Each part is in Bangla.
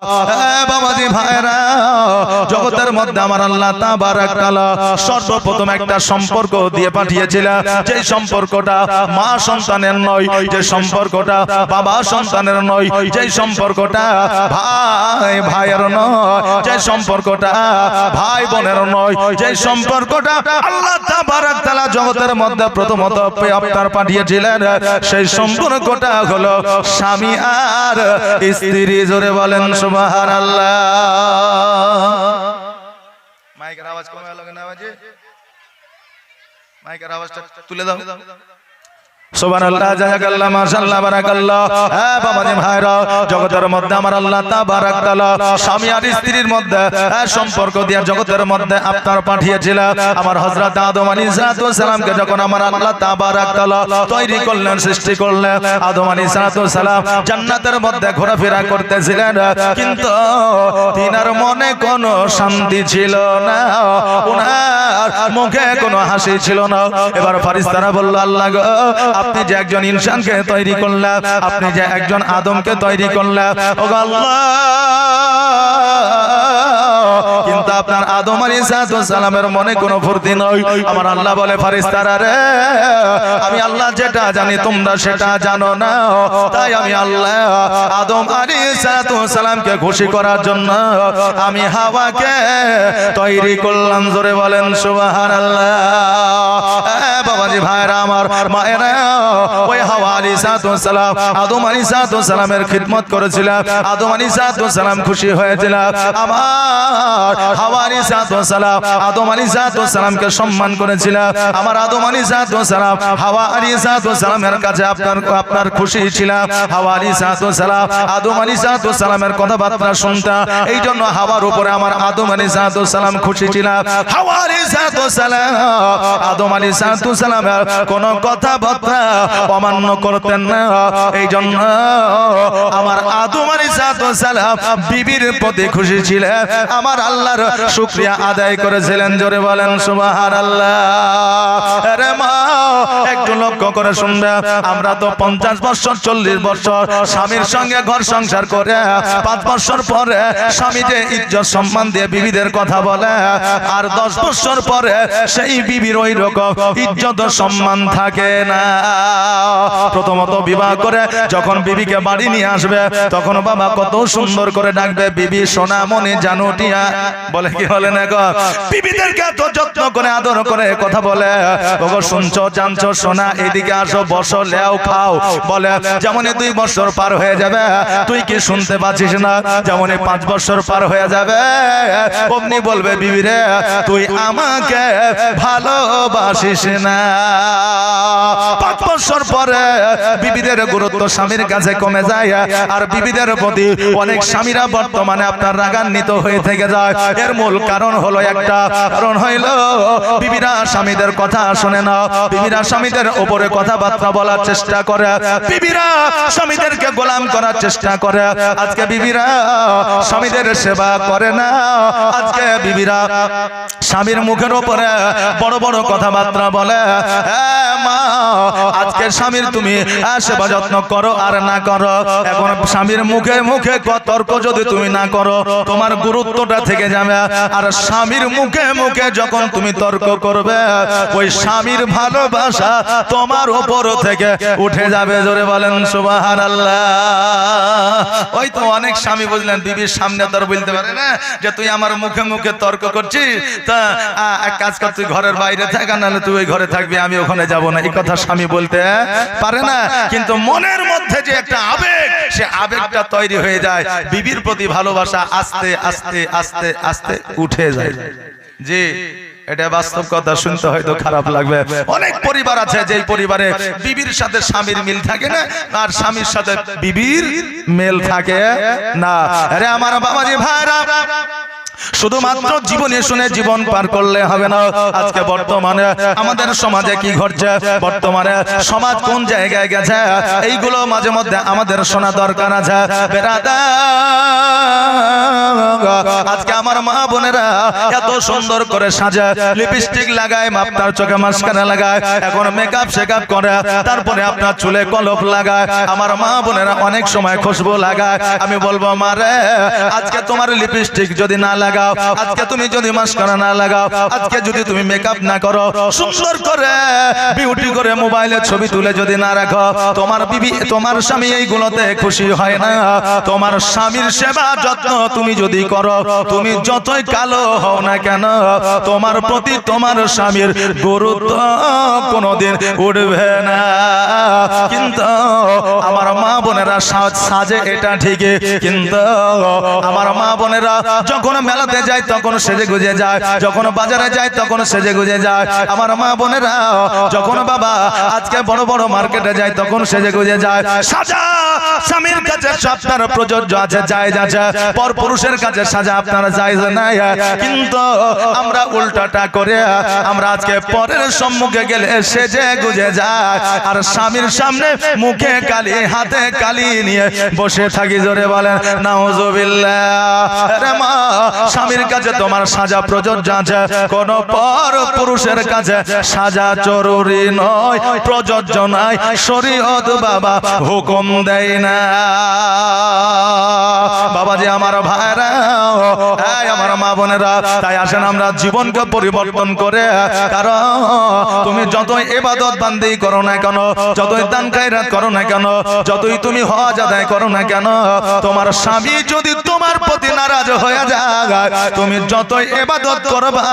বাবাজি ভাইরা, জগতের মধ্যে আমার আল্লাহ তাবারাক তাআলা সর্বপ্রথম একটা সম্পর্ক দিয়ে পাঠিয়েছিলেন, যে সম্পর্কটা মা সন্তানের নয়, যে সম্পর্কটা বাবা সন্তানের নয়, যে সম্পর্কটা ভাই ভাইয়ের নয়, যে সম্পর্কটা ভাই বোনের নয়, যে সম্পর্কটা আল্লাহ তাবারাক তাআলা জগতের মধ্যে প্রথমত আপনার পাঠিয়েছিলেন, সেই সম্পর্কটা হলো স্বামী আর স্ত্রী। জোরে বলেন সুবহানাল্লাহ। মাইকের আওয়াজ কমে গেল কেন? আওয়াজে মাইকের আওয়াজটা তুলে দাও। সুবহানাল্লাহ, জাযাকাল্লাহ, মাশাআল্লাহ, বারাকাল্লাহ। হ্যাঁ বাবাজি ভাইরা, জগতের মধ্যে আমার আল্লাহ তাবারাক তাআলা স্বামী আর স্ত্রীর মধ্যে সম্পর্ক দিয়ে জগতের মধ্যে আপনার পাঠিয়েছিলেন। আমার হযরত আদম আলাইহিস সালামকে যখন আমার আল্লাহ তাবারাক তাআলা তৈরি করলেন, সৃষ্টি করলেন, আদম আলাইহিস সালাম জান্নাতের মধ্যে ঘোরাফেরা করতেছিলেন, কিন্তু তিনার মনে কোনো শান্তি ছিল না, ওনার মুখে কোনো হাসি ছিল না। এবার ফেরেশতারা বলল, আল্লাহ গো, আপনি যে একজন ইনসানকে তৈরি করলেন, আপনি যে একজন আদমকে তৈরি করলেন, ও আল্লাহ, কিন্তু আপনার আদম আলাইহিস সালামের মনে কোনো ফুর্তি নয়। আমার আল্লাহ বলে, ফেরেশতারা রে, আমি আল্লাহ যেটা জানি তোমরা সেটা জানো না, তাই আমি আল্লাহ আদম আলাইহিস সালামকে খুশি করার জন্য আমি হাওয়াকে তৈরি করলাম। জোরে বলেন সুবহানাল্লাহ। বাবাজি ভাইরা, আমার মায়েরা, ওই হাওয়া আলাইহিস সালাম আদম আলাইহিস সালামের খিদমত করেছিলেন, আদম আলাইহিস সালাম খুশি হয়েছিলেন। আমার হাওয়া আলাইহিস সালাম আদম আলাইহিস সালামকে সম্মান করেছিলেন। আমার আদম আলাইহিস সালাম হাওয়া আলাইহিস সালামের কাছে আপনার খুশি ছিলেন। হাওয়া আলাইহিস সালাম আদম আলাইহিস সালামের কথাবার্তা শুনতেন, এই জন্য হাওয়ার উপরে আমার আদম আলাইহিস সালাম খুশি ছিলেন। হাওয়া আলাইহিস সালাম আদম আলাইহিস সালামের কোন কথাবার্তা অমান্য করতেন না, এই জন্য আমার আদম আলাইহিস সালাম বিবির প্রতি খুশি ছিলেন, আমার আল্লাহর শুকরিয়া আদায় করেছিলেন। জোরে বলেন সুবহানাল্লাহ। আরে মা, একটু লক্ষ্য করে শুনবে, আমরা তো 50 বছর 40 বছর স্বামীর সঙ্গে ঘর সংসার করে 5 বছর পরে স্বামী যে ইজ্জত সম্মান দিয়ে বিবিদের কথা বলে, আর 10 বছর পরে সেই বিবির ওই রকম ইজ্জত সম্মান থাকে না। প্রথমত বিবাহ করে যখন বিবিকে বাড়ি নিয়ে আসবে, তখন বাবা কত সুন্দর করে ডাকবে, বিবি সোনামণি জানুটিয়া বলে, কি বলে না গো, বিবিদেরকে এত যত্ন করে আদর করে কথা বলে, ওগো শুনছো জানছো সোনা, এদিকে আসো, বসো, লেও খাও বলে। যেমনই 2 বছর পার হয়ে যাবে, তুই কি শুনতে পাচ্ছিস না? যেমনই 5 বছর পার হয়ে যাবে, অমনি বলবে, বিবি রে, তুই আমাকে ভালোবাসিস না। 5 বছর পরে বিবিদের গুরুত্ব স্বামীর কাছে কমে যায়, আর বিবিদের প্রতি অনেক স্বামীরা বর্তমানে আপনার রাগান্বিত হয়ে থেকে যায়। এর মূল কারণ হলো একটা, কারণ হইল বিবিরা স্বামীদের কথা শোনে না, বিবিরা স্বামীদের উপরে কথাবার্তা বলার চেষ্টা করে, বিবিরা স্বামীদেরকে গোলাম করার চেষ্টা করে। আজকে বিবিরা স্বামীদের সেবা করে না, আজকে বিবিরা স্বামীর মুখের উপরে বড় বড় কথাবার্তা বলে। মা, আজকে স্বামীর তুমি সেবা যত্ন করো আর না করো, এখন স্বামীর মুখে মুখে তর্ক যদি তুমি না করো, তোমার গুরুত্বটা থেকে যাবে। আর স্বামীর মুখে মুখে যখন তুমি তর্ক করবে, ওই স্বামীর ভালোবাসা তোমার উপর থেকে উঠে যাবে। জোরে বলেন সুবহানাল্লাহ। ওই তো অনেক স্বামী বুঝলেন, বিবির সামনে তো বলতে পারে না যে তুই আমার মুখে মুখে তর্ক করছিস, তা এক কাজ কর, তুই ঘরের বাইরে থাক, নাহলে তুই ওই ঘরে থাকবি, আমি ওখানে যাব না। এই কথা স্বামী বলতে পারে না, কিন্তু মনের মধ্যে যে একটা আবেগ, সে আবেগটা তৈরি হয়ে যায়, বিবির প্রতি ভালোবাসা আস্তে আস্তে আস্তে আস্তে উঠে যায়। জি, এটা বাস্তব কথা, শুনতে হয়তো খারাপ লাগবে। অনেক পরিবার আছে যেই পরিবারে বিবির সাথে স্বামীর মিল থাকে না, আর স্বামীর সাথে বিবির মিল থাকে না। আরে আমার বাবাজি ভাইরা, শুধুমাত্র জীবনে শুনে জীবন পার করলে হবে না। আজকে বর্তমানে আমাদের সমাজে কি ঘটছে, বর্তমানে সমাজ কোন জায়গায় গেছে, এইগুলো মাঝে মধ্যে আমাদের শোনা দরকার আছে। বেরাদার, আজকে আমার মা বোনেরা এত সুন্দর করে সাজা লিপস্টিক লাগায় মাপতার চোখে মাস্কারা লাগায় এখন মেকআপ শেকআপ করে তারপরে আপনার চুলে কলপ লাগায় আমার মা বোনেরা অনেক সময় খুশবু লাগায় আমি বলবো মারে আজকে তোমার লিপস্টিক যদি না লাগাও আজকে তুমি যদি মাস্কারা না লাগাও আজকে যদি তুমি মেকআপ না করো সুন্দর করে বিউটি করে মোবাইলে ছবি তুলে যদি না রাখো তোমার বিবি তোমার স্বামী এইগুলোতে খুশি হয় না তোমার স্বামীর সেবা যত্ন তুমি যদি করো তুমি যতই কালো হও না কেন তোমার প্রতি তোমার স্বামীর গুরুত্ব কোনোদিন উঠবে না কিন্তু আমার মা বোনেরা সাজে এটা ঠিকই কিন্তু আমার মা বোনেরা যখন মেলাতে যায় তখন সেজে গুজে যায় যখন বাজারে যায় তখন সেজে গুজে যায় আমার মা বোনেরা যখন বাবা আজকে বড় বড় মার্কেটে যায় তখন সেজে গুজে যায় সাজা স্বামীর কাছে আপনার প্রযোজ্য আছে জায়েজ আছে পর পুরুষের কাছে সাজা আপনার জায়েজ নাই কিন্তু আমরা উল্টাটা করে আমরা আজকে পরের সম্মুখে গেলে সেজে গুজে যায় আর স্বামীর সামনে মুখে কালি হাতে কালি নিয়ে বসে থাকি জোরে বলেন নাউজুবিল্লাহ আরে মা স্বামীর কাছে তোমার সাজা প্রযোজ্য আছে কোন পর পুরুষের কাছে সাজা জরুরি নয় প্রযোজ্য নাই শরীয়ত বাবা হুকুম দেয় না বাবাজি আমার ভাইরা আমার মা বোনেরা তাই আসেন আমরা জীবনকে পরিবর্তন করে কারণ তুমি যতই ইবাদত বান্দি করো না কেন যতই দান খায়রাত করো না কেন যতই তুমি হজ আদায় করো না কেন তোমার স্বামী যদি তোমার প্রতি নারাজ হয়ে যায় তুমি যতই ইবাদত করবা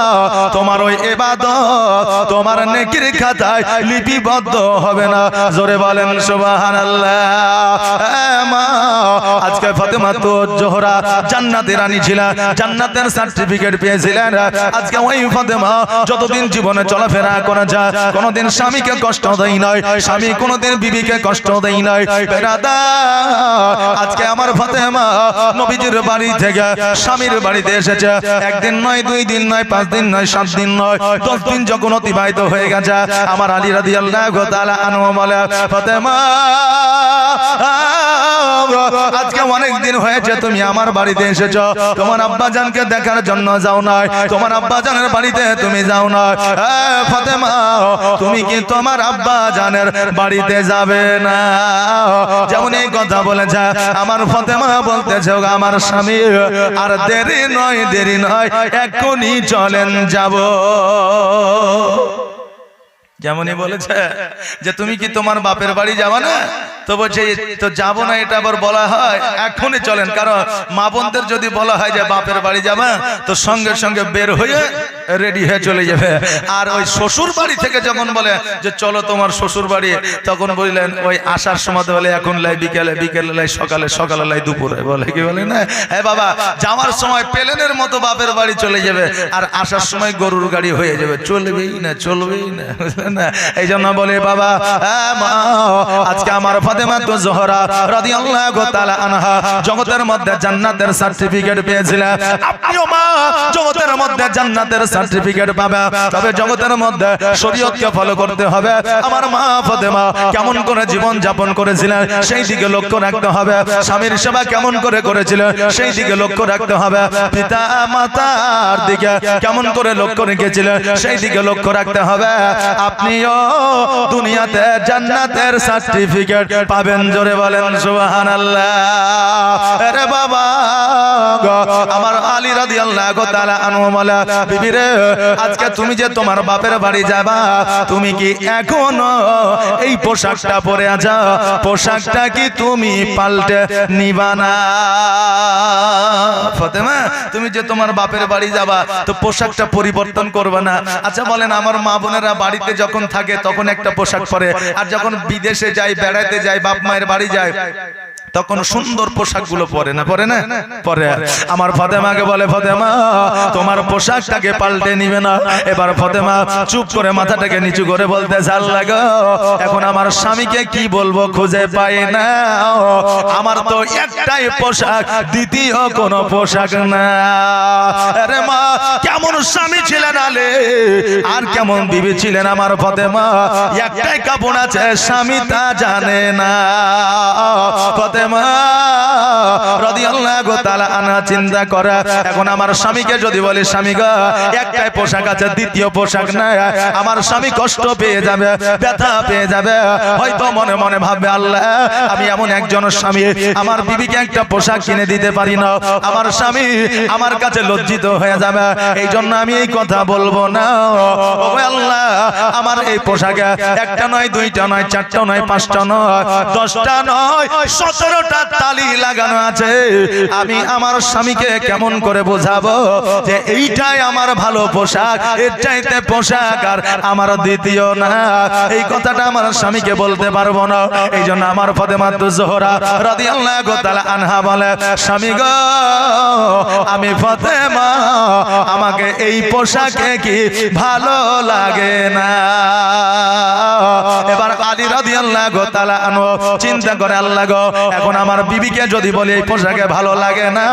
তোমার ওই ইবাদত তোমার নেকির খাতায় লিপিবদ্ধ হবে না জোরে বলেন সুবহানাল্লাহ মা আজকে ফাতেমা তো জোহরা জান্নাতের রানী ছিলেন জান্নাতের সার্টিফিকেট পেয়েছিলেন আজকে ওই ফাতেমা যতদিন জীবনে চলাফেরা করে যায় কোনোদিন স্বামীকে কষ্ট দেয় নাই স্বামী কোনোদিন বিবিকে কষ্ট দেয় নাই বেরাদা আজকে আমার ফাতেমা নবীজির বাড়ি থেকে স্বামীর বাড়িতে এসেছে একদিন নয় দুই দিন নয় 5 দিন নয় 7 দিন নয় 10 দিন যখন অতিবাহিত হয়ে গেছে আমার আলী রাদিয়াল্লাহু তাআলা আনহু বলে ফাতেমা আজকে অনেক দিন হয়েছে তুমি আমার বাড়িতে এসেছো তোমার আব্বাজানকে দেখার জন্য যাও নাই তোমার আব্বাজানের বাড়িতে তুমি যাও না ফাতেমা তুমি কি তোমার আব্বাজানের বাড়িতে যাবে না যেমন এই কথা বলেছে আমার ফাতেমা বলতেছে আমার স্বামী আর দেরি নয় এখনই চলেন যাব যেমনই বলেছে যে তুমি কি তোমার বাপের বাড়ি যাবে না তো বলছে তো যাবো না এটা আবার বলা হয় এখনই চলেন কারণ মা বোনদের যদি বলা হয় যে বাপের বাড়ি যাবে তো সঙ্গে সঙ্গে বের হয়ে রেডি হয়ে চলে যাবে আর ওই শ্বশুর বাড়ি থেকে যখন বলে যে চলো তোমার শ্বশুর বাড়ি তখন বললেন ওই আসার সময় বলে এখন লাই বিকেলে লাই সকালে লাই দুপুরে বলে কি বলে না হ্যাঁ বাবা যাওয়ার সময় প্লেনের মতো বাপের বাড়ি চলে যাবে আর আসার সময় গরুর গাড়ি হয়ে যাবে চলবেই না বুঝলেন না এই জন্য বলে বাবা মা আজকে আমার ফাতেমা তো জোহরা রাদিয়াল্লাহু তাআলা আনহা জগতের মধ্যে জান্নাতের সার্টিফিকেট পেয়েছিলেন আপনিও মা জগতের মধ্যে জান্নাতের সার্টিফিকেট পাবে তবে জগতের মধ্যে শরীয়তকে ফলো করতে হবে আমার মা ফাতেমা কেমন করে জীবন যাপন করেছিলেন সেই দিকে লক্ষ্য রাখতে হবে স্বামীর সেবা কেমন করে করেছিলেন সেই দিকে লক্ষ্য রাখতে হবে পিতা মাতার দিকে কেমন করে লক্ষ্য রেখেছিলেন সেই দিকে লক্ষ্য রাখতে হবে আপনিও দুনিয়াতে জান্নাতের সার্টিফিকেট পাবেন জোরে বলেন সুবহানাল্লাহ আরে বাবা আমার আলী রাদিয়াল্লাহু তাআলা আনহু বলে বিবি রে আজকে তুমি যে তোমার বাপের বাড়ি যাবা তুমি কি এখনো এই পোশাকটা পরে আছো পোশাকটা কি তুমি পাল্টে নিবা না ফাতেমা তুমি যে তোমার বাপের বাড়ি যাবা তো পোশাকটা পরিবর্তন করবে না আচ্ছা বলেন আমার মা বোনেরা বাড়িতে যখন থাকে তখন একটা পোশাক পরে আর যখন বিদেশে যায় বেড়াতে যায় বাপ মায়ের বাড়ি যায় তখন সুন্দর পোশাকগুলো পরে না পরে আমার ফাতেমাকে বলে ফাতেমা তোমার পোশাকটাকে পাল্টে নিবে না এবার ফাতেমা চুপ করে মাথাটাকে নিচু করে বলতে জাল লাগো এখন আমার স্বামীকে কি বলবো খুঁজে পাই না আমার তো একটাই পোশাক দ্বিতীয় কোনো পোশাক না আরে মা কেমন স্বামী ছিলেন আলে আর কেমন বিবি ছিলেন আমার ফাতেমা একটাই কাপড় আছে স্বামী তা জানে না ফাতেমা ফাতেমা রাদিয়াল্লাহু তাআলা আনহা চিন্তা করে, এখন আমার স্বামীকে যদি বলি স্বামী গো একটাই পোশাক আছে, দ্বিতীয় পোশাক নাই, আমার স্বামী কষ্ট পেয়ে যাবে, ব্যথা পেয়ে যাবে, হয়তো মনে মনে ভাববে আল্লাহ আমি এমন একজন স্বামী আমার বিবিকে একটা পোশাক কিনে দিতে পারি না, আমার স্বামী আমার কাছে লজ্জিত হয়ে যাবে, এই জন্য আমি এই কথা বলবো না। ও আল্লাহ আমার এই পোশাকে একটা নয়, দুইটা নয়, চারটা নয়, পাঁচটা নয়, 10টা নয়, 17টা তালি লাগানো আছে, আমি আমার স্বামীকে কেমন করে বোঝাবো যে এইটাই আমার ভালো পোশাক, এর চাইতে পোশাক আর আমার দ্বিতীয় না, এই কথাটা আমার স্বামীকে বলতে পারবো না। এই জন্য আমার ফাতেমাতুজ জোহরা রাদিয়াল্লাহু তাআলা আনহা বলে, স্বামী গো আমি ফাতেমা, আমাকে এই পোশাকে কি ভালো লাগে না। এবার আলী রাদিয়াল্লাহু তাআলা আনহু চিন্তা করে, আল্লাহ গো এখন আমার বিবিকে যদি বলি এই পোশাকে ভালো লাগে না,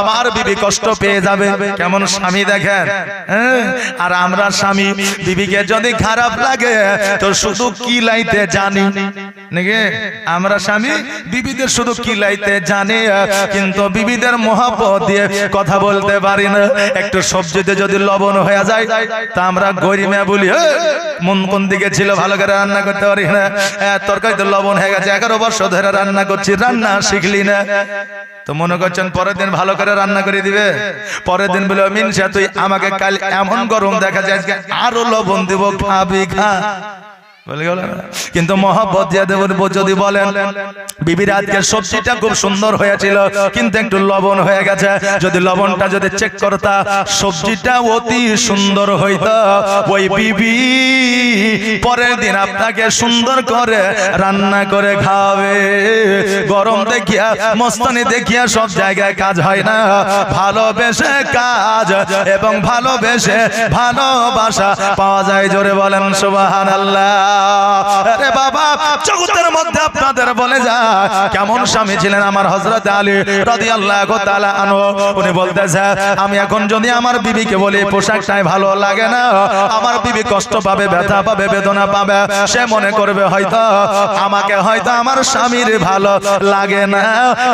আমার বিবি কষ্ট পেয়ে যাবে। কেমন স্বামী দেখেন, আর আমরা স্বামী বিবিকে যদি খারাপ লাগে তো শুধু কিলাইতে জানি নাকি, আমরা স্বামী বিবিদের শুধু কিলাইতে জানি, কিন্তু বিবিদের মহব্বত দিয়ে কথা বলতে পারি না। একটু সবজিতে যদি লবণ হয়ে যায় তা আমরা গরিমে বলি মন কোন দিকে ছিল, ভালো করে রান্না করতে পারি না, তরকারিতে লবণ হয়ে গেছে, 11 বছর ধরে রান্না করছি, রান্না শিখলি না। তো মনে করছেন পরের দিন ভালো করে রান্না করে দিবে, পরের দিন বলে মিনসা তুই আমাকে কাল এমন গরম দেখা যায় আজকে আরো লবণ দিব, খাবি খা, বলে গেল। কিন্তু মহব্বত দিয়ে দেব যদি বলেন বিবির আজকে সবজিটা খুব সুন্দর হয়েছিল কিন্তু একটু লবণ হয়ে গেছে, যদি লবণটা যদি চেক করতা সবজিটা অতি সুন্দর হইতো, ওই বিবি পরের দিন আপনাকে সুন্দর করে রান্না করে খাওয়াবে। গরম দেখিয়া মস্তানি দেখিয়া সব জায়গায় কাজ হয় না, ভালোবেসে কাজ এবং ভালোবেসে ভালোবাসা পাওয়া যায়। জোরে বলেন সুবহানাল্লাহ। আরে বাবা জগতের মধ্যে আপনাদের বলে যায় কেমন স্বামী ছিলেন আমার হযরত আলী রাদিয়াল্লাহু তাআলা আনহু। উনি বলতেছে আমি এখন যদি আমার বিবিকে বলি পোশাকটাই ভালো লাগে না, আমার বিবি কষ্ট পাবে, ব্যথা পাবে, বেদনা পাবে, সে মনে করবে হয়তো আমাকে হয়তো আমার স্বামীর ভালো লাগে না,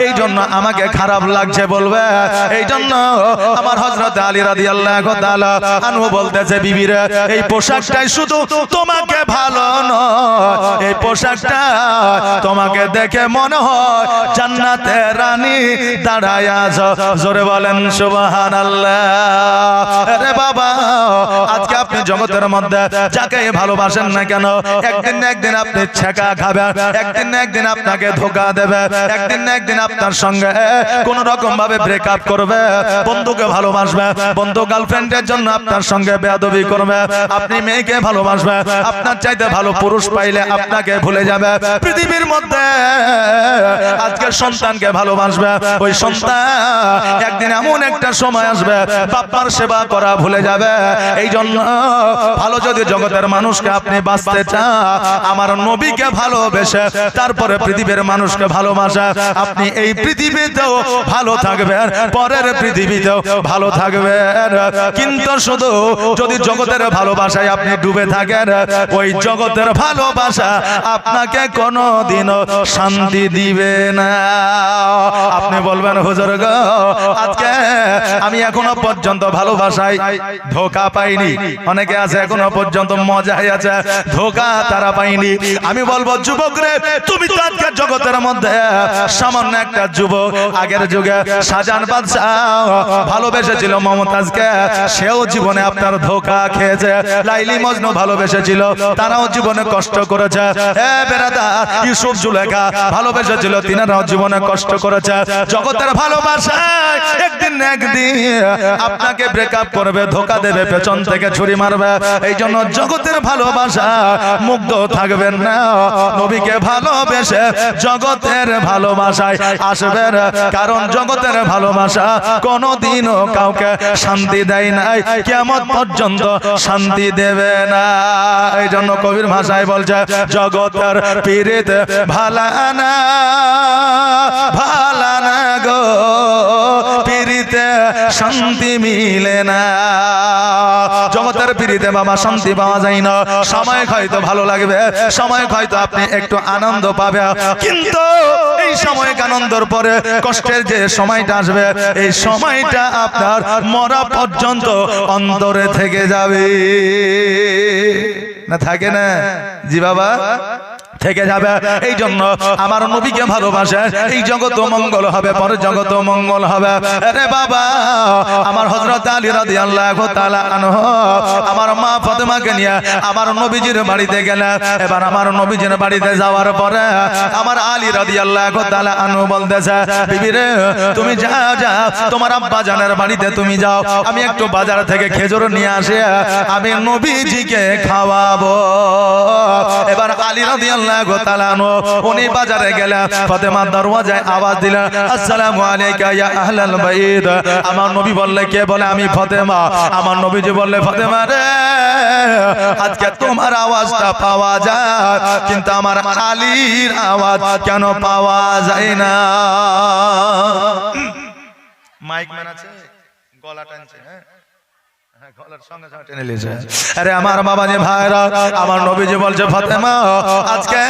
এই জন্য আমাকে খারাপ লাগছে বলবে। এই জন্য আমার হযরত আলী রাদিয়াল্লাহু তাআলা আনহু বলতেছে বিবিরে এই পোশাকটাই শুধু তোমাকে ভালো নয়, এই পোশাকটা তোমাকে দেখে মনে হয় জান্নাতের রানী দাঁড়ায় আছো। জোরে বলেন সুবহানাল্লাহ। আরে বাবা আজকে আপনি জগতের মধ্যে যাকে ভালোবাসেন না কেন একদিন না একদিন আপনি ছেকা খাবেন, একদিন না একদিন আপনাকে ধোঁকা দেবে, একদিন না একদিন আপনার সঙ্গে কোন রকম ভাবে ব্রেকআপ করবে। বন্ধুকে ভালোবাসবে, বন্ধু গার্লফ্রেন্ডের জন্য আপনার সঙ্গে বেয়াদবি করবে, আপনি মেয়েকে ভালোবাসবে, আপনার চাইতে ভালো পুরুষ পাইলে আপনাকে ভুলে যাবে। পৃথিবীর মধ্যে আজকে সন্তানকে ভালোবাসবে, ওই সন্তান একদিন এমন একটা সময় আসবে বাবার সেবা করা ভুলে যাবে। এই জন্য ভালো যদি জগতের মানুষকে আপনি বাঁচতে চান, আমার নবীকে ভালোবেসে তারপরে পৃথিবীর মানুষকে ভালোবাসা, আপনি এই পৃথিবীতেও ভালো থাকবেন, পরের পৃথিবীতেও ভালো থাকবেন। কিন্তু শুধু যদি জগতের ভালোবাসায় আপনি ডুবে থাকেন, ওই জগতের ভালোবাসা আপনাকে কোনোদিনও শান্তি দিবে না। আপনি বলবেন হুজুর গো আজকে আমি এখনো পর্যন্ত ভালোবাসায় ধোঁকা পাইনি, অনেকে আছে এখনো পর্যন্ত মজাই আছে, ধোঁকা তারা পাইনি। আমি বলবো যুবক রে তুমি তো আজকে জগতের মধ্যে সামান্য একটা যুবক। আগের যুগে শাহজাহান বাদশা ভালোবেসেছিল মমতাজকে, সেও জীবনে আপনার ধোঁকা খেয়েছে। লাইলি মজনু ভালোবেসেছিল, তারাও জীবনে কষ্ট করেছে। হে বেরাদা ইউসুফ জুলেখা ভালোবেসেছিল, তিনারাও জীবনে কষ্ট করেছে। জগতের ভালোবাসা একদিন না একদিন আপনাকে ব্রেকআপ করবে, ধোঁকা দেবে, পেছন থেকে ছুরি মারবে। এই জন্য জগতের ভালোবাসা মুগ্ধ থাকবেন না, নবীকে ভালোবেসে জগতের ভালোবাসায় আসবেন। কারণ জগতের ভালোবাসা কোনোদিনও কাউকে শান্তি দেয় নাই, কিয়ামত পর্যন্ত শান্তি দেবে না। এই জন্য কবির ভাষায় বলছে জগতের পীড়িত ভালানা ভালানা গো, পীড়িতে শান্তি মিলে না। জগতের পীড়িতে বাবা শান্তি পাওয়া যায় না। সময় হয়তো ভালো লাগবে, সময় হয়তো আপনি একটু আনন্দ পাবে, কিন্তু এই সাময়িক আনন্দের পরে কষ্টের যে সময়টা আসবে, এই সময়টা আপনার মরা পর্যন্ত অন্তরে থেকে যাবে না? থাকে না? জি বাবা, থেকে যাবে। এই জন্য আমার নবীকে ভালোবাসে, এই জগৎ মঙ্গল হবে, পরের জগৎ মঙ্গল হবে। আরে বাবা, আমার হযরত আলী রাদিয়াল্লাহু তাআলা আনহু আমার মা ফাতেমাকে নিয়ে আমার নবীজির বাড়িতে গেলেন। এবার আমার নবীজির বাড়িতে যাওয়ার পরে আমার আলী রাদিয়াল্লাহু তাআলা আনহু বলতেছে, বিবি রে, তুমি যাও যাও, তোমার আব্বা জানের বাড়িতে তুমি যাও, আমি একটু বাজার থেকে খেজুর নিয়ে আসি, আমি নবীজিকে খাওয়াবো। এবার আলী রাদিয়াল্লাহু তাআলা উনি বাজারে গেলেন, ফাতেমার দরওয়াজায় আওয়াজ দিলেন, আসসালামু আলাইকা ইয়া আহলাল বাইত। আমার নবী বললে, কে? বলে, আমি ফাতেমা। আমার নবীজি বললে, ফাতেমা রে, আজকে তোমার আওয়াজটা পাওয়া যায়, কিন্তু আমার আলীর আওয়াজ কেন পাওয়া যায় না? মাইক ম্যান আছে, গলা টানছে, গলার সঙ্গে সঙ্গে টেনে নিয়েছে। আরে আমার বাবা যে ভাইরা, আমার নবীজি বলছে, ফাতেমা, আজকে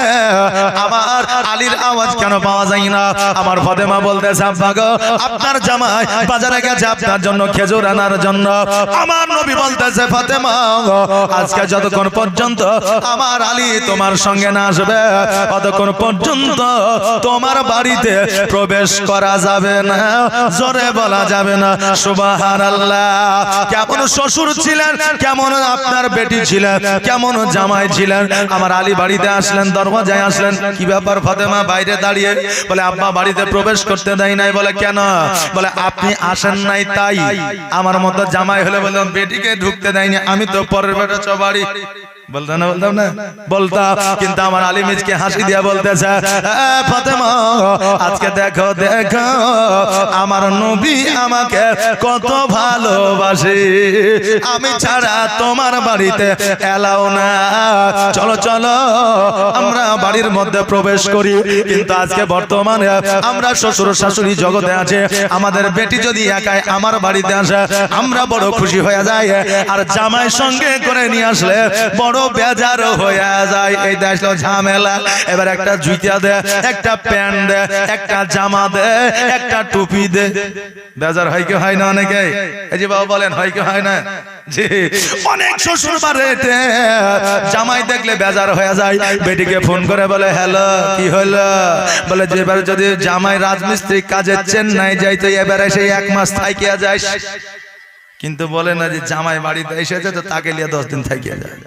আমার আলীর আওয়াজ কেন পাওয়া যায় না? আমার ফাতেমা বলতেছে, আব্বা গো, আপনার জামাই বাজারে গেছে আপনার জন্য খেজুর আনার জন্য। আমার নবী বলতেছে, ফাতেমা, আজকে যতক্ষণ পর্যন্ত আমার আলী তোমার সঙ্গে না আসবে, ততক্ষণ পর্যন্ত তোমার বাড়িতে প্রবেশ করা যাবে না। জোরে বলা যাবে না সুবহানাল্লাহ। কেমন শ্বশুর ছিলেন, কেমন আপনার বেটি ছিলেন, কেমন জামাই ছিলেন। আমার আলী বাড়িতে আসলেন, দরওয়াজায় আসলেন, কি ব্যাপার ফাতেমা বাইরে দাঁড়িয়ে? বলে, আব্বা বাড়িতে প্রবেশ করতে দেয় নাই। বলে, কেন? বলে, আপনি আসেন নাই তাই। আমার মতো জামাই হলে বললাম বেটিকে ঢুকতে দেয়নি, আমি তো পরের বেটা চবাড়ি। বলতাম না, বলতাম না, বলতাম। কিন্তু আমার আলী মিজকে হাসি দিয়া বলতেছে, ফাতেমা, আজকে দেখো দেখো আমার নবী আমাকে কত ভালোবাসে, আমি ছাড়া তোমার বাড়িতে এলাও না, চলো চলো আমরা বাড়ির মধ্যে প্রবেশ করি। কিন্তু আজকে বর্তমানে আমরা শ্বশুর শাশুড়ি জগতে আছে, আমাদের বেটি যদি একাই আমার বাড়িতে আসে আমরা বড় খুশি হয়ে যাই, আর জামাই সঙ্গে করে নিয়ে আসলে বড় বেজার হয়ে যায়। এই দেখলো ঝামেলা। এবার একটা জুতা দে, একটা প্যান্ট দে, একটা জামা দে, একটা টুপি দে, বেজার হয় কি হয় না? অনেকে এই যে বাবা বলেন, হয় কি হয় না? জি, অনেক শ্বশুর বাড়িতে জামাই দেখলে বেজার হয়ে যায়, বেটিকে ফোন করে বলে, হ্যালো, কি হলো? বলে, যে এবার যদি জামাই রাজমিস্ত্রি কাজে চেন্নাই যাইতো, এবার এসে 1 মাস থাকিয়া যায়। কিন্তু বলে না যে জামাই বাড়িতে এসেছে তো তাকে নিয়ে 10 দিন থাকিয়া যায়।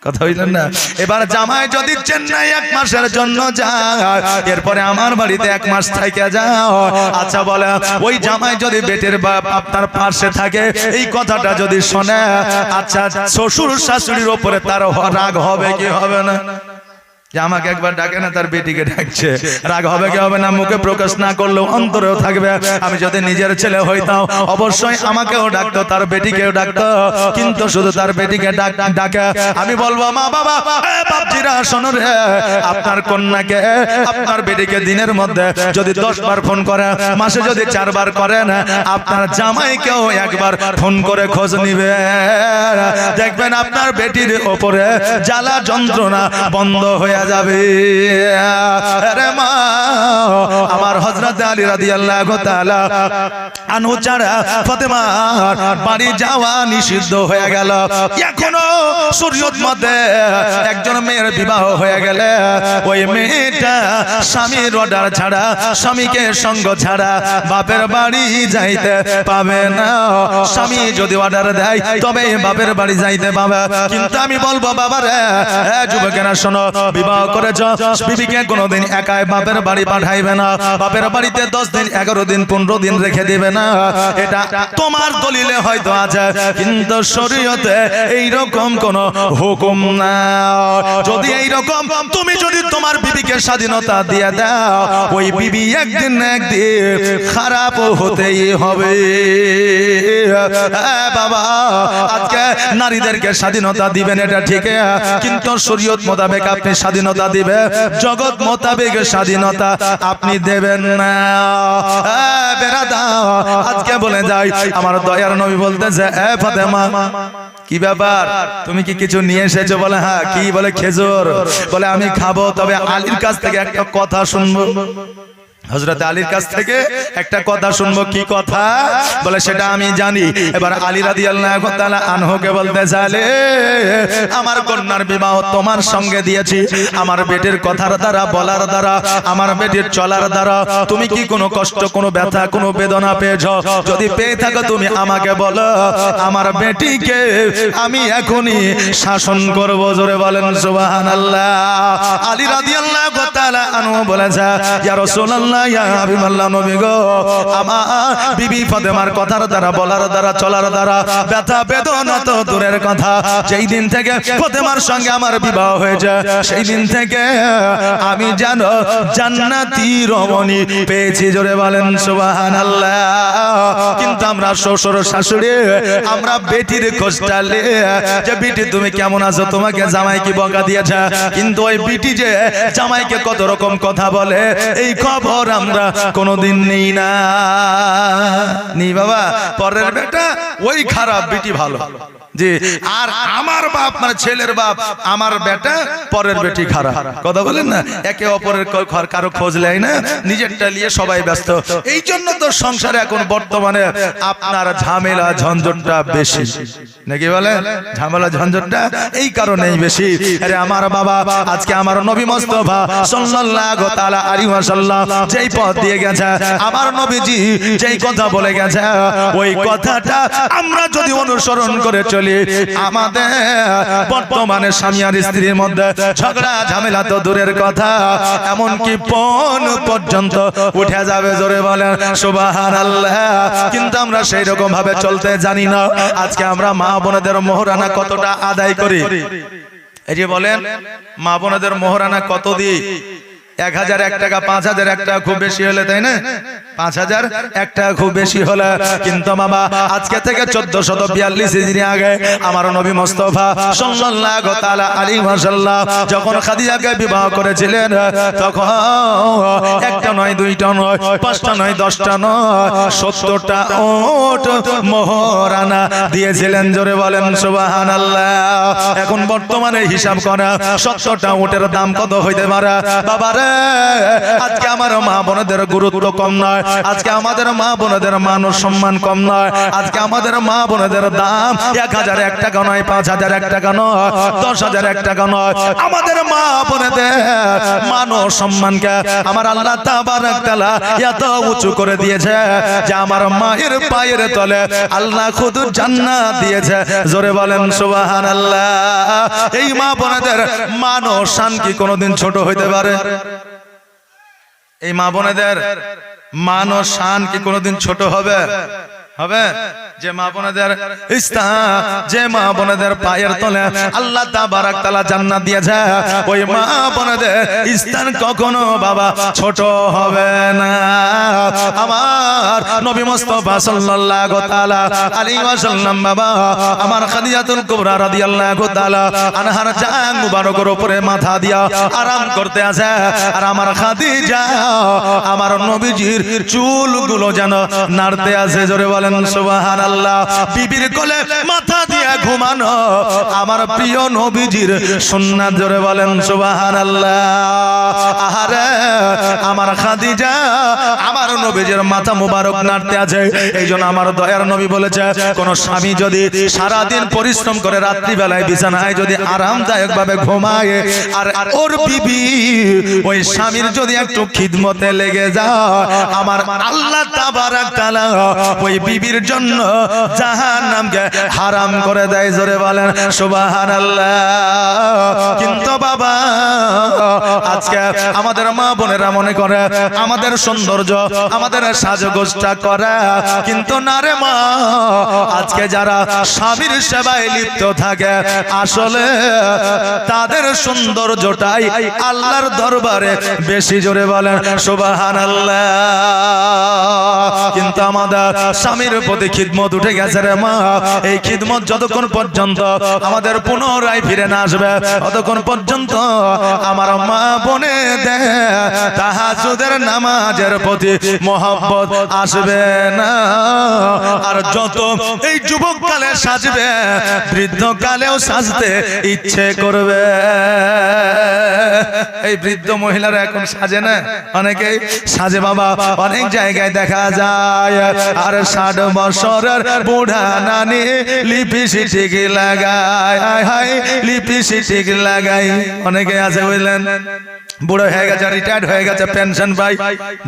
কথা হইলেন না? এবার জামাই যদি চেন্নাই 1 মাসের জন্য যায়, এরপরে আমার বাড়িতে 1 মাস থেকে যাও। আচ্ছা বলে, ওই জামাই যদি বেটের বাপ আপনার পাশে থাকে, এই কথাটা যদি শোনে, আচ্ছা শ্বশুর শাশুড়ির উপরে তার রাগ হবে কি হবে না? যে আমাকে একবার ডাকে না, তার বেটিকে ডাকছে, রাগ হবে কি হবে না? মুখে প্রকাশ না করলেও অন্তরেও থাকবে। আমি যদি নিজের ছেলে হইতাম অবশ্যই আমাকেও ডাকতো, তার বেটিকেও ডাকতো, কিন্তু শুধু তার বেটিকে ডাকে। আমি বলবো, মা বাবা, বাপজিরা শোনো রে, আপনার কন্যাকে আপনার বেটিকে দিনের মধ্যে যদি 10 বার ফোন করে, মাসে যদি 4 বার করেন, আপনার জামাইকেও একবার ফোন করে খোঁজ নিবে, দেখবেন আপনার বেটির ওপরে জ্বালা যন্ত্রণা বন্ধ হয়ে যাবে। আরে মা, আমার হযরত আলী রাদিয়াল্লাহু তাআলা আনহু ছাড়া ফাতেমার বাড়ি যাওয়া নিষিদ্ধ হয়ে গেল। এখনো শরীয়ত মতে একজন মেয়ের বিবাহ হয়ে গেলে ওই মেয়েটা স্বামীর অর্ডার ছাড়া, স্বামীকে সঙ্গ ছাড়া বাপের বাড়ি যাইতে পাবে না। স্বামী যদি অর্ডার দেয় তবে বাপের বাড়ি যাইতে পাবে। কিন্তু আমি বলবো, বাবারে, যুবকেরা শোনো, বিবাহ করেছ, বিবিকে কোনোদিন একাই বাপের বাড়ি পাঠাইবে না। বাপের বাড়িতে 10 দিন, 11 দিন, 15 দিন রেখে দিবে না। এটা তোমার দলিলে হয়তো আছে, কিন্তু শরীয়তে এইরকম কোন হুকুম না। যদি এইরকম তুমি যদি তোমার বিবিকে স্বাধীনতা দিয়ে দাও, ওই বিবি একদিন না একদিন খারাপ হতেই হবে। বাবা, আজকে নারীদেরকে স্বাধীনতা দিবেন এটা ঠিক, কিন্তু শরীয়ত মোতাবেক আপনি স্বাধীনতা দিবে, জগৎ মোতাবেক স্বাধীনতা আপনি দেবেন না। বেরাদা, আজকে বলে যাই, আমার দয়ার নবী বলতেছে, ফাতেমা, কি ব্যাপার, তুমি কি কিছু নিয়ে এসেছো? বলে, হ্যাঁ। কি? বলে, খেজুর। বলে, আমি খাবো, তবে আলীর কাছ থেকে একটা কথা শুনবো। হযরত আলীর কাছ থেকে একটা কথা শুনবো। কি কথা বলে সেটা আমি জানি। এবার আলী রাদিয়াল্লাহু তাআলা আনহুকে বলতে চাইলে, আমার কন্যার বিবাহ তোমার সঙ্গে দিয়েছি, আমার বেটির কথার দ্বারা, বলার দ্বারা, আমার বেটির চলার দ্বারা তুমি কি কোনো কষ্ট, কোনো ব্যথা, কোনো বেদনা পেয়েছো? যদি পেয়ে থাকো তুমি আমাকে বলো, আমার বেটিকে আমি এখনই শাসন করব। জোরে বলেন সুবহানাল্লাহ। আলী রাদিয়াল্লাহু তাআলা আনহু বলেছে, ইয়া রাসূলুল্লাহ, ইয়া হাবিবাল্লাহ, নবী গো, আমার বিবি ফাতেমার কথার দ্বারা, বলার দ্বারা, চলার দ্বারা ব্যথা বেদনা তো দূরের কথা, যেই দিন থেকে ফাতেমার সঙ্গে আমার বিবাহ হয়েছে সেই দিন থেকে আমি জানো জান্নাতি রমণী পেয়েছি। জোরে বলেন সুবহানাল্লাহ। কিন্তু আমরা শ্বশুর শাশুড়ি, আমরা বেটির খোঁজটালে যে বেটি তুমি কেমন আছো, তোমাকে জামাই কি বকা দিয়েছে, কিন্তু ওই বেটি যে জামাইকে কত রকম কথা বলে এই খবর আমরা কোনোদিন নেই না। নি বাবা, পরের বেটা ওই খারাপ, বেটি ভালো। জি, আর আমার বাপ মানে ছেলের বাপ, আমার বেটা, পরের বেটি খারাপ। কথা বলেন না, একে অপরের কারো খোঁজ নেয় না, নিজেরটা নিয়ে সবাই ব্যস্ত। এই জন্য তো সংসারে এখন বর্তমানে আপনার ঝামেলা ঝঞ্ঝটটা বেশি, নাকি বলে? ঝামেলা ঝঞ্ঝটটা এই কারণেই বেশি। আরে আমার বাবা, আজকে আমার নবী মুস্তাফা সাল্লাল্লাহু তাআলা আলাইহি ওয়াসাল্লাম যেই পথ দিয়ে গেছে, আমার নবীজি যেই কথা বলে গেছে, ওই কথাটা আমরা যদি অনুসরণ করে চলি, আমাদের বর্তমানে স্বামী আর স্ত্রীর মধ্যে ঝগড়া ঝামেলা তো দূরের কথা, এমনকি পণ পর্যন্ত উঠে যাবে। জোরে বলেন সুবহানাল্লাহ। কিন্তু আমরা সেই রকম ভাবে চলতে জানি না। আজকে আমরা মা বোনেদের মোহরানা কতটা আদায় করি? এই যে বলেন, মা বোনেদের মোহরানা কত দিই? 1001 টাকা, 5001 টাকা খুব বেশি হলে, তাই না? 5001 টাকা খুব বেশি হলে। কিন্তু বাবা, আজকে থেকে 1442 হিজরি আগে আমার নবী মুস্তাফা সাল্লাল্লাহু তাআলা আলাইহি ওয়াসাল্লাম যখন খাদিজাকে বিবাহ করেছিলেন, তখন একটা নয়, দুইটা নয়, পাঁচটা নয়, 10টা নয়, 70টা ওট মোহরানা দিয়েছিলেন। জোরে বলেন সুবহানাল্লাহ। এখন বর্তমানে হিসাব করা 70টা ওটের দাম কত হইতে পারে? বাবারে, আজকে আমার মা বোনদের গুরুত্ব কম নয়, আজকে আমাদের মা বোনদের মান সম্মান কম নয়, আজকে আমাদের মা বোনদের দাম 1001 টাকা নয়, 5001 টাকা নয়, 10,001 টাকা নয়। আমাদের মা বোনদের মান সম্মানকে আমার আল্লাহ তাবারক তাআলা এত উঁচু করে দিয়েছে যে আমার মায়ের পায়ের তলে আল্লাহ খুদ জান্নাত দিয়েছে। জোরে বলেন সুবহানাল্লাহ। এই মা বোনদের মান ও শান কি কোনোদিন ছোট হইতে পারে? এই মা বোনেদের মান ও শান কি কোনোদিন ছোট হবে? হবে? যে মা বোনেদের যে মা বোনেদের পায়ের তলে আল্লাহ তাবারক তাআলা জান্নাত দিয়েছে, ওই মা বোনেদের স্থান কখনো বাবা ছোট হবে না। আমার নবী মুস্তাফা সাল্লাল্লাহু তাআলা আলাইহি ওয়াসাল্লাম বাবা, আমার খাদিজাতুল কুবরা রাদিয়াল্লাহু তাআলা আনহার জান মুবারকের উপরে মাথা দিয়া আরাম করতে আছে, আর আমার খাদিজা আমার নবীজির চুলগুলো যেন নাড়তে আছে। জোরে বলেন সুবহানাল্লাহ। বিবির কোলে মাথা দিয়ে ঘুমানো আমার প্রিয় নবীজির সুন্নাত। জোরে বলেন সুবহানাল্লাহ। আহারে আমার খাদিজা আমার নবীজির মাথা মুবারক নাড়তে আছে। এইজন্য আমার দয়ার নবী বলেছে, কোন স্বামী যদি সারা দিন পরিশ্রম করে রাত্রি বেলায় বিছানায় যদি আরামদায়ক ভাবে ঘুমায়, আর ওর বিবি ওই স্বামীর যদি একটু খিদমতে লেগে যায়, আমার আল্লাহ তাবারক তাআলা ওই বিবির জন্য জাহান্নামকে হারাম করে দেয়। জোরে বলেন সুবহানাল্লাহ। কিন্তু বাবা, আজকে আমাদের মা বোনেরা মনে করে আমাদের সৌন্দর্য, আমাদের সাজগোজটা করা, কিন্তু না রে মা, আজকে যারা স্বামীর সেবায় লিপ্ত থাকে আসলে তাদের সৌন্দর্যটাই আল্লাহর দরবারে বেশি। জোরে বলেন সুবহানাল্লাহ। কিন্তু আমাদের স্বামীর প্রতি খিদমত উঠে গেছে রে মা। এই খিদমত যতক্ষণ পর্যন্ত আমাদের পুনরায় ফিরে না আসবে, ততক্ষণ পর্যন্ত আমার মা বোনেদের তাহাজ্জুদের নামাজের প্রতি মহব্বত আসবে না। আর যত এই যুবক কালে সাজবে বৃদ্ধ কালেও সাজতে ইচ্ছে করবে। এই বৃদ্ধ মহিলারা এখন সাজে না, অনেকেই সাজে বাবা, অনেক জায়গায় দেখা যায়। আর 60 বছরের বুড়া নানি লিপস্টিক লাগায়, হায় লিপস্টিক লাগাই। অনেকে আছে বুঝলেন, বুড়ো হয়ে গেছে, রিটায়ার্ড হয়ে গেছে, পেনশন পাই,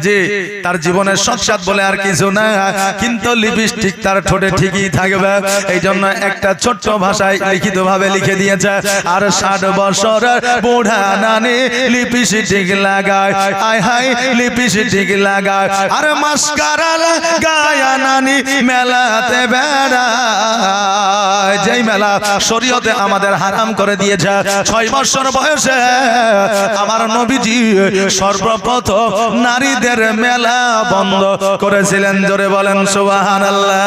জি তার জীবনের সংসার বলে আর কিছু না, কিন্তু লিপস্টিক তার ঠোঁটে ঠিকই থাকবে। এই জন্য একটা ছোট্ট ভাষায় লিখিত ভাবে লিখে দিয়েছে, আর 60 বছরের বুড়া নানি লিপস্টিক লাগায়, আয় হায় লিপস্টিক লাগায়। আর মাস্কারা লাগায় নানি মেলাতে বেড়ায়, যেই মেলা শরীয়তে আমাদের হারাম করে দিয়েছে। 6 বছর বয়সে আমার নবীজি সর্বপ্রথম নারীদের মেলা বন্ধ করেছিলেন। জোরে বলেন সুবহানাল্লাহ।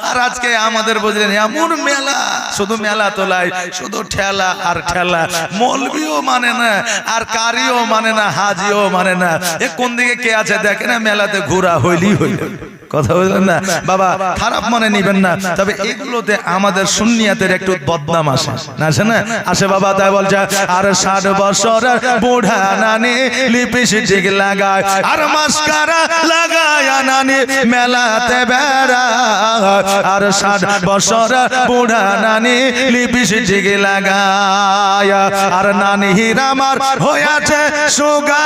আর আজকে আমাদের বুঝলেন এমন মেলা, শুধু মেলা তোলায়, শুধু ঠেলা আর ঠেলা। মৌলবিও মানে না, আর কারিও মানে না, হাজিও মানে না। এ কোন দিকে কে আছে দেখে না, মেলাতে ঘোরা হইলি হইল। কথা বললেন না বাবা, খারাপ মনে নিবেন না, তবে এগুলোতে আমাদের সুন্নিয়াতের একটু বদনাম আসে না, আসে না, আসে বাবা। তাই বলছে আর 60 বছরের বুড়া নানি লিপস্টিক লাগায়, আর মাস্কারা লাগায় নানি মেলাতে বেড়ায়। আর 60 বছরের বুড়া নানি লিপস্টিক লাগায়। আর নানির আমার হয়েছে সুগার,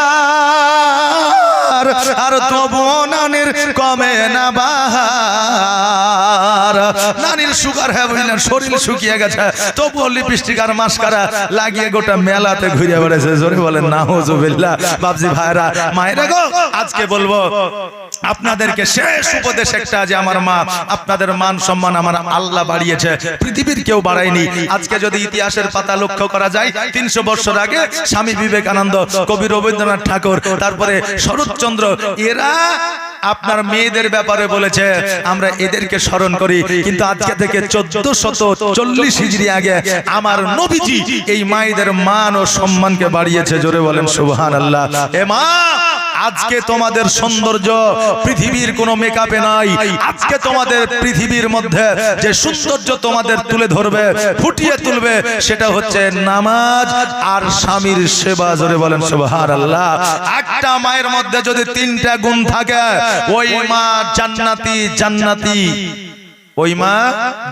আর তবুও নানির কমে না বাহার। নানির সুগার হ্যাঁ বুঝলেন, শরীর শুকিয়ে গেছে, তবুও লিপস্টিক আর মাস্কারা লাগিয়ে গোটা মেলাতে ঘুরে বেড়েছে। জোরে বলেন নাউজুবিল্লাহ। বাবজি ভাইরা, মায়েরা গো, আজকে বলবো আপনাদেরকে শেষ উপদেশ একটা, যে আমার মা, আপনাদের মান সম্মান আমার আল্লাহ বাড়িয়েছে, পৃথিবীর কেউ বাড়ায়নি। আজকে যদি ইতিহাসের পাতা লক্ষ্য করা যায়, 300 বছর আগে স্বামী বিবেকানন্দ, কবি রবীন্দ্রনাথ ঠাকুর, তারপরে শরৎচন্দ্র, এরা আপনার মেয়েদের ব্যাপারে বলেছে, আমরা এদেরকে স্মরণ করি। কিন্তু আজকে থেকে 1440 হিজরি আগে আমার নবীজি এই মায়েদের মান ও সম্মানকে বাড়িয়েছে। জোরে বলেন সুবহানাল্লাহ। এ মা, আজকে তোমাদের সৌন্দর্য পৃথিবীর কোনো মেকআপে নাই। আজকে তোমাদের পৃথিবীর মধ্যে যে সৌন্দর্য তোমাদের তুলে ধরবে, ফুটিয়ে তুলবে, সেটা হচ্ছে নামাজ আর স্বামীর সেবা। জোরে বলেন সুবহানাল্লাহ। একটা মায়ের মধ্যে যদি 3টা গুণ থাকে, ওই মা জান্নাতি, জান্নাতি, ওই মা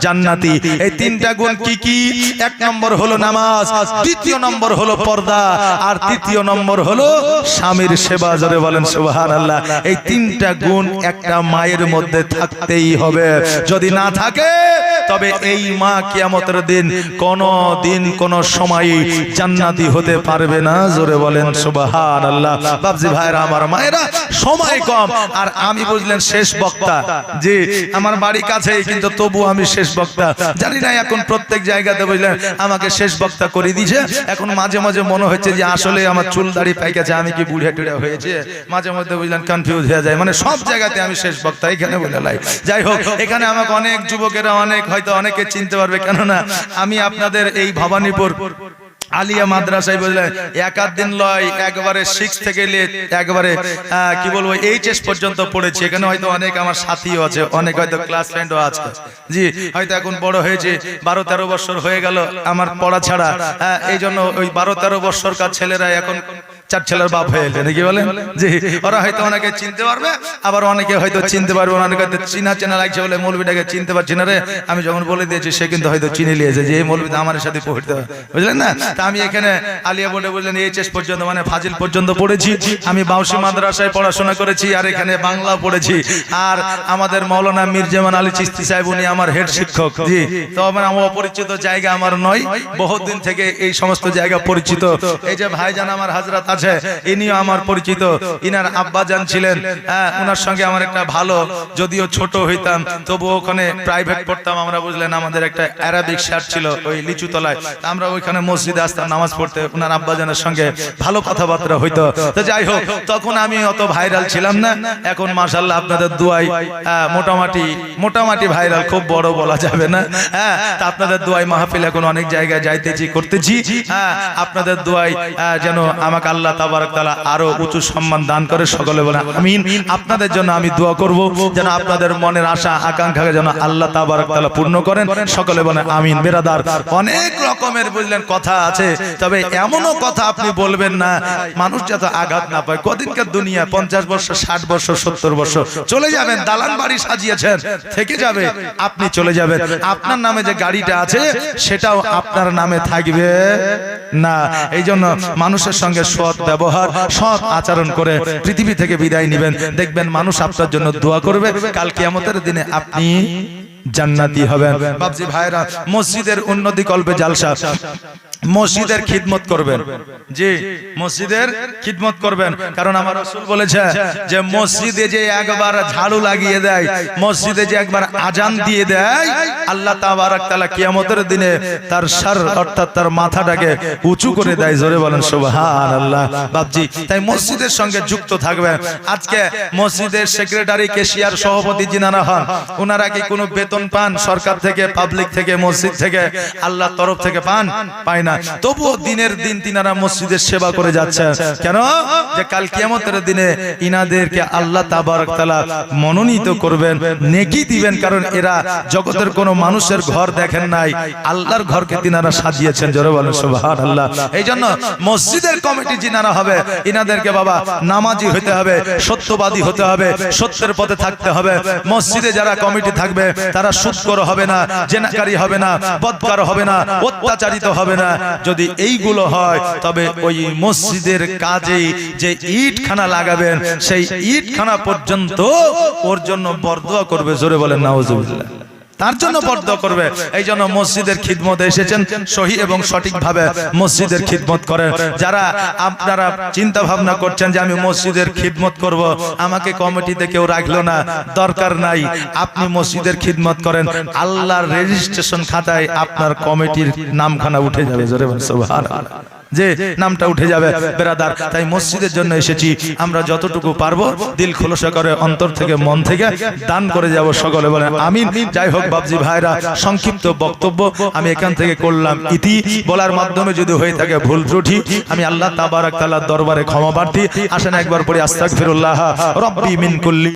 জান্নাতি। এই 3টা গুণ কি কি? 1 নম্বর হলো নামাজ, 2 নম্বর হলো পর্দা, আর 3 নম্বর হলো স্বামীর সেবা। জোরে বলেন সুবহানাল্লাহ। এই 3টা গুণ একটা মায়ের মধ্যে থাকতেই হবে। যদি না থাকে তবে এই মা কিয়ামতের দিন কোন দিন কোন সময় জান্নাতি হতে পারবে না। জোরে বলেন সুবহানাল্লাহ। বাবজি ভাইরা, আমার মায়েরা, সময় কম, আর আমি বুঝলেন শেষ বক্তা। জি, আমার বাড়ি কাছে, কিন্তু তবু আমি শেষ বক্তা। জানি না এখন প্রত্যেক জায়গাতে বুঝলেন আমাকে শেষ বক্তা করে দিয়েছে। এখন মাঝে মাঝে মনে হচ্ছে যে আসলে আমার চুল দাড়ি পাইকেছে, আমি কি বুড়ে টুড়ে হয়েছে, মাঝে মধ্যে বুঝলেন কনফিউজ হয়ে যায়। মানে সব জায়গাতে আমি শেষ বক্তা, এখানে বলে লাই। যাই হোক, এখানে আমাকে অনেক যুবকেরা, হয়তো অনেকে চিনতে পারবে, কেননা আমি আপনাদের এই ভবানীপুর আলিয়া মাদ্রাসায় বুঝলেন 1 দিন লয়, একবারে 6 থেকে একবারে কি বলবো এইচএস পর্যন্ত পড়েছি। এখানে হয়তো অনেক আমার সাথীও আছে, অনেক হয়তো ক্লাস ফ্রেন্ডও আছে। জি, হয়তো এখন বড় হয়েছে, 12-13 বছর হয়ে গেল আমার পড়া ছাড়া। এই জন্য ওই 12-13 বছরকার ছেলেরা এখন 4 ছেলের বাপ হয়ে গেছে, নাকি বলেন? জি, ওরা হয়তো অনেকে চিনতে পারবে, আবার অনেকে হয়তো চিনতে পারবে না। অনেকে চিনা চেনা লাগছে বলে মৌলবীটাকে চিনতে পারছি না রে। আমি যখন বলে দিয়েছি, সে কিন্তু হয়তো চিনে নিয়েছে যে এই মৌলবী আমার সাথে পড়তে হবে, বুঝলেন না? তা আমি এখানে আলিয়া বলে বুঝলেন এইচএস পর্যন্ত, মানে ফাজিল পর্যন্ত পড়েছি। আমি বাউসি মাদ্রাসায় পড়াশোনা করেছি, আর এখানে বাংলা পড়েছি। আর আমাদের মাওলানা মীর জামান আলী চিশতি সাহেব, উনি আমার হেড শিক্ষক। জি, তো আমার অপরিচিত জায়গা আমার নয়, বহুত দিন থেকে এই সমস্ত জায়গা পরিচিত। এই যে ভাইজান আমার হাজরাত আছে, ইনিও আমার পরিচিত। ইনার আব্বাজান ছিলেন, ওনার সঙ্গে আমার একটা ভালো, যদিও ছোট হইতাম তবু ওখানে প্রাইভেট পড়তাম আমরা, বুঝলেন। আমাদের একটা অ্যারাবিক স্যার ছিল ওই লিচু তলায়, আমরা ওইখানে মসজিদে আসতাম নামাজ পড়তে। ওনার আব্বাজানের সঙ্গে ভালো কথাবার্তা হইতো। তো যাই হোক, তখন আমি অত ভাইরাল ছিলাম না। এখন মাশাআল্লাহ আপনাদের দুয়ায় মোটামুটি ভাইরাল, খুব বড় বলা যাবে না। তা আপনাদের দুয়ায় মাহফিল এখন অনেক জায়গায় যাইতেছি, করতেছি। আপনাদের দুয়ায় যেন আমাকে আল্লাহ আল্লাহ তাবারক তাআলা আরো উঁচু সম্মান দান করে। সকলে বলে আমিন। আপনাদের জন্য আমি দোয়া করব যেন আপনাদের মনের আশা আকাঙ্ক্ষাকে যেন আল্লাহ তাবারক তাআলা পূর্ণ করেন। সকলে বলে আমিন। বেরাদার, অনেক রকমের বুঝলেন কথা আছে, তবে এমনও কথা আপনি বলবেন না মানুষ যাতে আঘাত না পায়। কদিনকার দুনিয়া, 50 বছর, 60 বছর, 70 বছর চলে যাবেন, দালান বাড়ি সাজিয়েছেন, থেকে যাবে, আপনি চলে যাবেন। আপনার নামে যে গাড়িটা আছে সেটাও আপনার নামে থাকবে না। এই জন্য মানুষের সঙ্গে সৎ ব্যবহার, সৎ আচরণ করে পৃথিবী থেকে বিদায় নেবেন। দেখবেন মানুষ আপনার জন্য দোয়া করবে, কাল কিয়ামতের দিনে আপনি জান্নাতি হবেন। বাপজি ভাইরা, মসজিদের উন্নতি কল্পে জালসা, মসজিদের খিদমত করবেন। জি, মসজিদের খিদমত করবেন, কারণ আমার রাসূল বলেছে যে মসজিদে যে একবার ঝাড়ু লাগিয়ে দেয়, মসজিদে যে একবার আজান দিয়ে দেয়, আল্লাহ তাবারক তাআলা কিয়ামতের দিনে তার সর অর্থাৎ তার মাথাটাকে উঁচু করে দেয়। জোরে বলেন সুবহানাল্লাহ। বাপজি, তাই মসজিদের সঙ্গে যুক্ত থাকবেন। আজকে মসজিদের সেক্রেটারি, ক্যাশিয়ার, সভাপতি যিনারা হন, ওনারা কি কোনো বেতন পান সরকার থেকে, পাবলিক থেকে, মসজিদ থেকে, আল্লাহর তরফ থেকে পান? পায় না। তবুও দিনের দিন তিনারা মসজিদের সেবা করে যাচ্ছে। কেন? যে কাল কিয়ামতের দিনে ইনাদেরকে আল্লাহ তাবারক তাআলা মনোনীত করবেন, নেকি দিবেন, কারণ এরা জগতের কোনো মানুষের ঘর দেখেন নাই, আল্লাহর ঘরকে তিনারা সাজিয়েছেন। জোরে বলেন সুবহানাল্লাহ। এই জন্য মসজিদের কমিটি যিনারা হবে, ইনাদেরকে বাবা নামাজি হতে হবে, সত্যবাদী হতে হবে, সত্যের পথে থাকতে হবে। মসজিদে যারা কমিটি থাকবে তারা সুদখোর হবে না, জেনাকারী হবে না, বদকার হবে না, অত্যাচারিত হবে না। যদি এইগুলো হয় তবে ওই মসজিদের কাজে যে ইটখানা লাগাবেন সেই ইটখানা পর্যন্ত ওর জন্য বরদোয়া করবে। জোরে বলেন নাউজুবিল্লাহ। তার জন্য বরদোয়া করবে। এই জন্য মসজিদের খিদমতে এসেছেন, সহি এবং সঠিকভাবে মসজিদের খিদমত করেন। যারা আপনারা চিন্তা ভাবনা করছেন যে আমি মসজিদের খিদমত করব, আমাকে কমিটিতে কেউ রাখলো না, দরকার নাই, আপনি মসজিদের খিদমত করেন, আল্লাহর রেজিস্ট্রেশন খাতায় আপনার কমিটির নামখানা উঠে যাবে। জোরে বলেন সুবহানাল্লাহ। যে নামটা উঠে যাবে। বেরাদার, তাই মসজিদের জন্য এসেছি, আমরা যতটুকু পারবো দিল খোলসা করে, অন্তর থেকে, মন থেকে দান করে যাব। সকলে বলেন আমিন। যাই হোক বাপজি ভাইরা, সংক্ষিপ্ত বক্তব্য আমি এখান থেকে করলাম। ইতি বলার মাধ্যমে যদি হয়ে থাকে ভুল ত্রুটি, আমি আল্লাহ তাবারক তাআলার দরবারে ক্ষমা প্রার্থী। আসেন একবার পরে আস্তাগফিরুল্লাহ রাব্বি মিন কুল্লি